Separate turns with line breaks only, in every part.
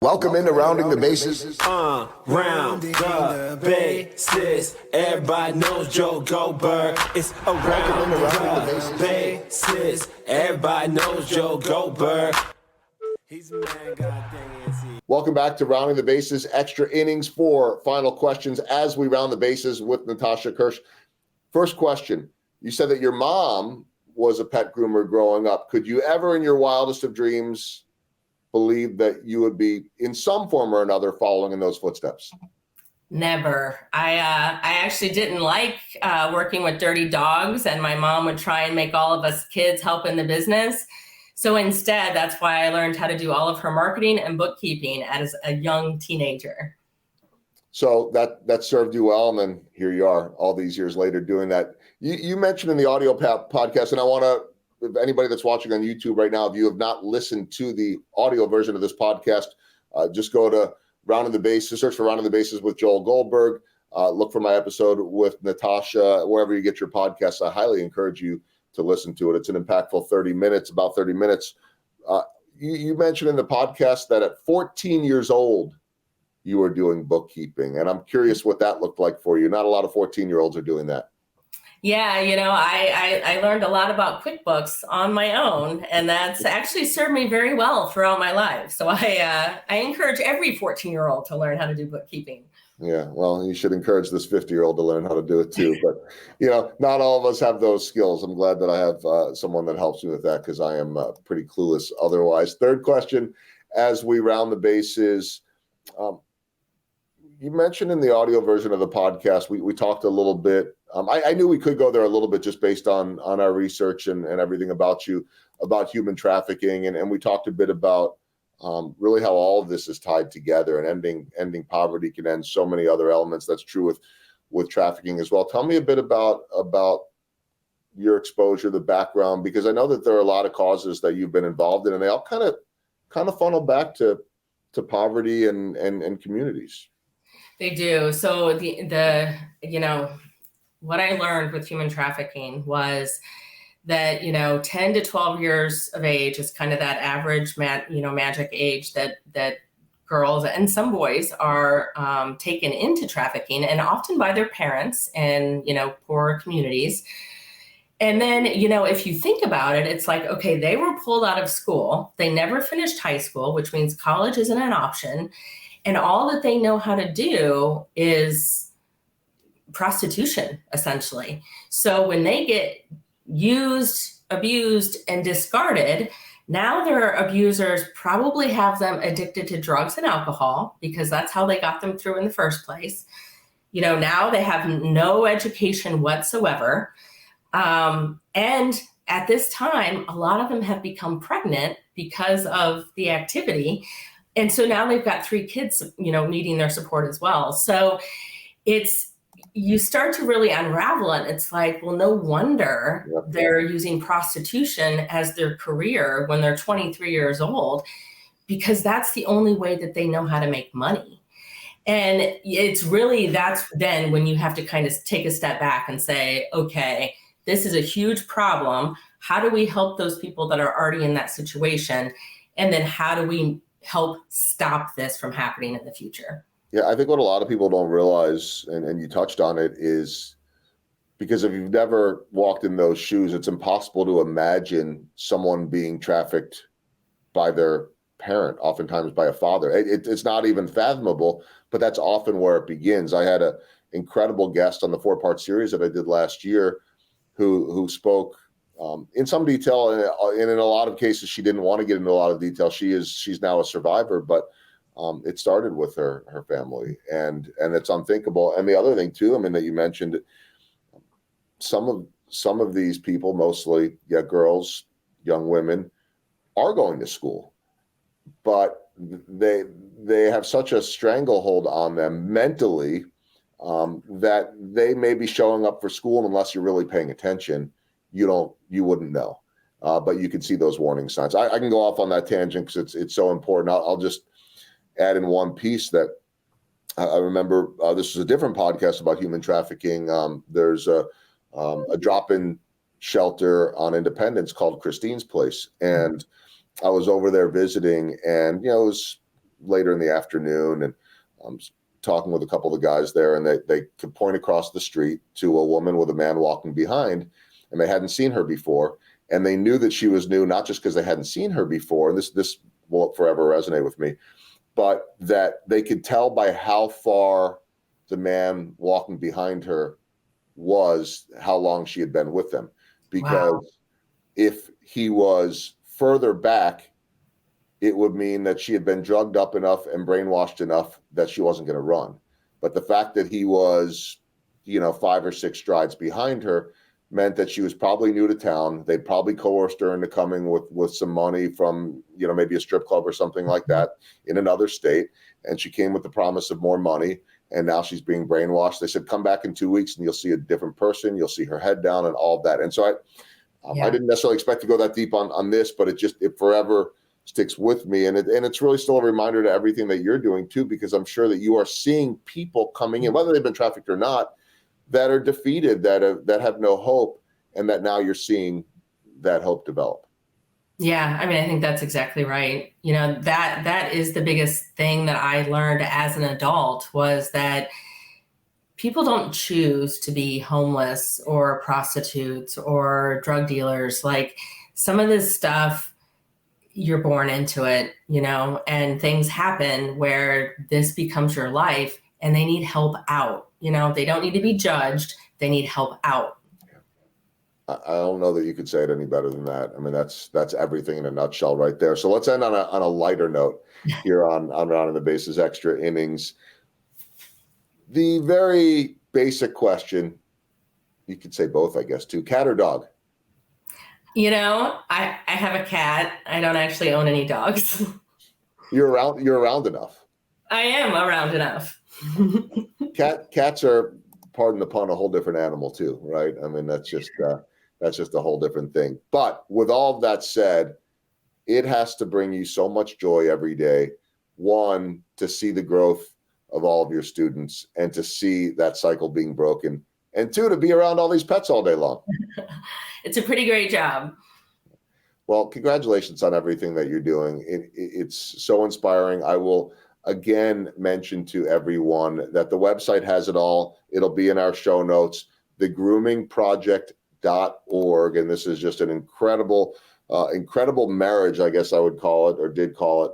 Welcome into Rounding the Bases.
Round the bases. Everybody knows Joe Goldberg. It's around the bases. Everybody knows Joe Goldberg. He's a man, goddamn is he.
Welcome back to Rounding the Bases, extra innings for final questions as we round the bases with Natasha Kirsch. First question, you said that your mom was a pet groomer growing up. Could you ever in your wildest of dreams believe that you would be in some form or another following in those footsteps?
Never. I actually didn't like working with dirty dogs, and my mom would try and make all of us kids help in the business. So instead, that's why I learned how to do all of her marketing and bookkeeping as a young teenager.
So that served you well, and then here you are all these years later doing that. You mentioned in the audio podcast, and I want to, if anybody that's watching on YouTube right now, if you have not listened to the audio version of this podcast, just go to Rounding the Bases, search for Rounding the Bases with Joel Goldberg. Look for my episode with Natasha, wherever you get your podcasts. I highly encourage you to listen to it. It's an impactful 30 minutes, about 30 minutes. You mentioned in the podcast that at 14 years old, you were doing bookkeeping, and I'm curious what that looked like for you. Not a lot of 14-year-olds are doing that.
Yeah, I learned a lot about QuickBooks on my own, and that's actually served me very well throughout my life. So I encourage every 14-year-old to learn how to do bookkeeping.
Yeah, well, you should encourage this 50-year-old to learn how to do it too. But, not all of us have those skills. I'm glad that I have someone that helps me with that because I am pretty clueless otherwise. Third question, as we round the bases, you mentioned in the audio version of the podcast, we talked a little bit. I knew we could go there a little bit just based on our research and everything about you, about human trafficking. And we talked a bit about really how all of this is tied together, and ending poverty can end so many other elements. That's true with trafficking as well. Tell me a bit about your exposure, the background, because I know that there are a lot of causes that you've been involved in, and they all kind of funnel back to poverty and communities.
They do. So the what I learned with human trafficking was that 10 to 12 years of age is kind of that average magic age that girls and some boys are taken into trafficking, and often by their parents in poor communities. And then if you think about it, it's like, okay, they were pulled out of school, they never finished high school, which means college isn't an option, and all that they know how to do is prostitution, essentially. So when they get used, abused, and discarded, now their abusers probably have them addicted to drugs and alcohol because that's how they got them through in the first place. Now they have no education whatsoever. And at this time, a lot of them have become pregnant because of the activity. And so now they've got 3 kids, needing their support as well. So you start to really unravel it. It's like, well, no wonder they're using prostitution as their career when they're 23 years old, because that's the only way that they know how to make money. And that's then when you have to kind of take a step back and say, okay, this is a huge problem. How do we help those people that are already in that situation? And then how do we help stop this from happening in the future?
Yeah, I think what a lot of people don't realize, and you touched on it, is because if you've never walked in those shoes, it's impossible to imagine someone being trafficked by their parent, oftentimes by a father. It's not even fathomable, but that's often where it begins. I had an incredible guest on the 4-part series that I did last year who spoke in some detail, and in a lot of cases, she didn't want to get into a lot of detail. She's now a survivor, but it started with her family, and it's unthinkable. And the other thing too, that you mentioned, some of these people, mostly girls, young women, are going to school, but they have such a stranglehold on them mentally that they may be showing up for school, and unless you're really paying attention, you wouldn't know. But you can see those warning signs. I can go off on that tangent because it's so important. I'll just add in one piece that I remember. This was a different podcast about human trafficking. There's a drop-in shelter on Independence called Christine's Place, and I was over there visiting, and it was later in the afternoon, and I'm talking with a couple of the guys there, and they could point across the street to a woman with a man walking behind, and they hadn't seen her before. And they knew that she was new, not just because they hadn't seen her before, and this will forever resonate with me, but that they could tell by how far the man walking behind her was, how long she had been with them. Because
Wow.
if he was further back, it would mean that she had been drugged up enough and brainwashed enough that she wasn't going to run. But the fact that he was, 5 or 6 strides behind her meant that she was probably new to town. They probably coerced her into coming with some money from, maybe a strip club or something like that in another state. And she came with the promise of more money. And now she's being brainwashed. They said, come back in 2 weeks and you'll see a different person. You'll see her head down and all of that. And so I didn't necessarily expect to go that deep on this, but it forever sticks with me. And it's really still a reminder to everything that you're doing too, because I'm sure that you are seeing people coming in, whether they've been trafficked or not, that are defeated, that have no hope, and that now you're seeing that hope develop.
Yeah, I mean, I think that's exactly right. That is the biggest thing that I learned as an adult, was that people don't choose to be homeless or prostitutes or drug dealers. Like, some of this stuff, you're born into it, and things happen where this becomes your life, and they need help out. They don't need to be judged. They need help out.
I don't know that you could say it any better than that. I mean, that's everything in a nutshell right there. So let's end on a lighter note here on Rounding the Bases Extra Innings. The very basic question, you could say both, I guess, too: cat or dog?
I have a cat. I don't actually own any dogs.
You're around enough.
I am around enough.
Cats are, pardon the pun, a whole different animal too, right? I mean, that's just a whole different thing. But with all of that said, it has to bring you so much joy every day. One, to see the growth of all of your students and to see that cycle being broken. And two, to be around all these pets all day long.
It's a pretty great job.
Well, congratulations on everything that you're doing. It's so inspiring. I will again mention to everyone that the website has it all. It'll be in our show notes, thegroomingproject.org. And this is just an incredible marriage, I guess I would call it, or did call it,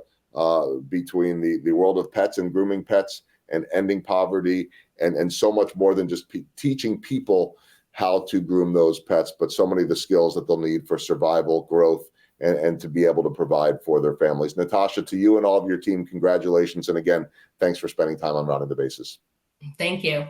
between the world of pets and grooming pets and ending poverty, and so much more than just teaching people how to groom those pets, but so many of the skills that they'll need for survival, growth, and to be able to provide for their families. Natasha, to you and all of your team, congratulations. And again, thanks for spending time on Rounding the Bases.
Thank you.